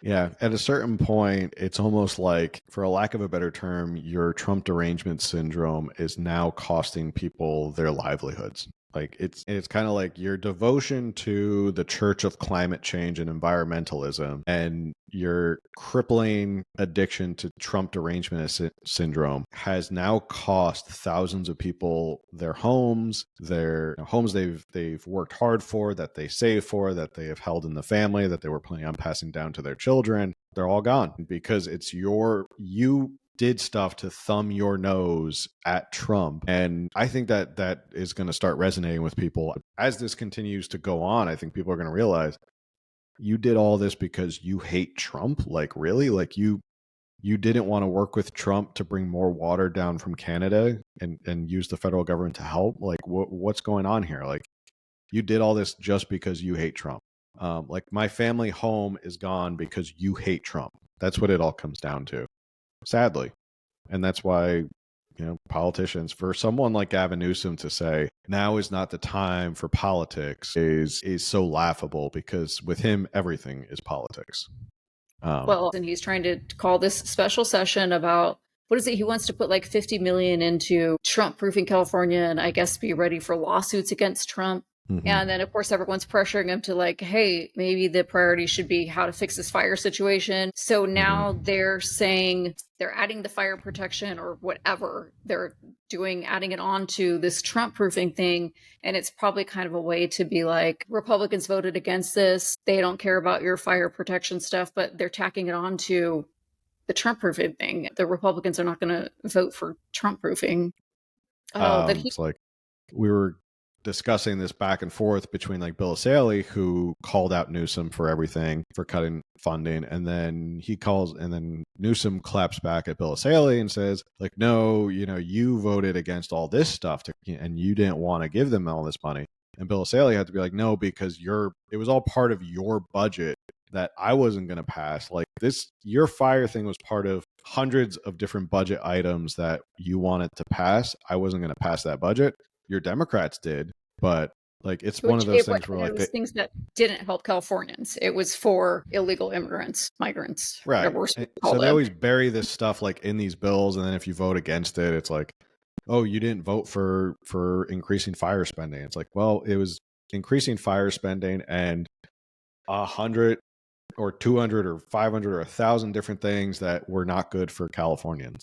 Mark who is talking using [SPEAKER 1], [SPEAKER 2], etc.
[SPEAKER 1] Yeah, at a certain point, it's almost like, for a lack of a better term, your Trump derangement syndrome is now costing people their livelihoods. Like it's kind of like your devotion to the Church of Climate Change and Environmentalism and your crippling addiction to Trump derangement syndrome has now cost thousands of people their homes, homes they've worked hard for, that they save for, that they have held in the family, that they were planning on passing down to their children. They're all gone because you did stuff to thumb your nose at Trump. And I think that is going to start resonating with people. As this continues to go on, I think people are going to realize you did all this because you hate Trump. Like, really? Like you didn't want to work with Trump to bring more water down from Canada and use the federal government to help? Like, what's going on here? Like, you did all this just because you hate Trump. Like, my family home is gone because you hate Trump. That's what it all comes down to, sadly. And that's why, politicians, for someone like Gavin Newsom to say now is not the time for politics is so laughable, because with him, everything is politics.
[SPEAKER 2] And he's trying to call this special session about, what is it? He wants to put like 50 million into Trump-proofing California and I guess be ready for lawsuits against Trump. Mm-hmm. And then, of course, everyone's pressuring him to like, hey, maybe the priority should be how to fix this fire situation. So now they're saying they're adding the fire protection or whatever they're doing, adding it on to this Trump-proofing thing. And it's probably kind of a way to be like, Republicans voted against this. They don't care about your fire protection stuff, but they're tacking it on to the Trump-proofing thing. The Republicans are not going to vote for Trump-proofing.
[SPEAKER 1] It's like we were discussing this back and forth between like Bill O'Reilly, who called out Newsom for everything, for cutting funding, and then Newsom claps back at Bill O'Reilly and says like, no, you voted against all this stuff and you didn't want to give them all this money. And Bill O'Reilly had to be like, no, because it was all part of your budget that I wasn't going to pass. Like, your fire thing was part of hundreds of different budget items that you wanted to pass. I wasn't going to pass that budget. Your Democrats did, but like, it's one of those things where like
[SPEAKER 2] things that didn't help Californians. It was for illegal immigrants, migrants,
[SPEAKER 1] right? So they always bury this stuff like in these bills, and then if you vote against it, it's like, oh, you didn't vote for increasing fire spending. It's like, well, it was increasing fire spending and 100 or 200 or 500 or 1,000 different things that were not good for Californians.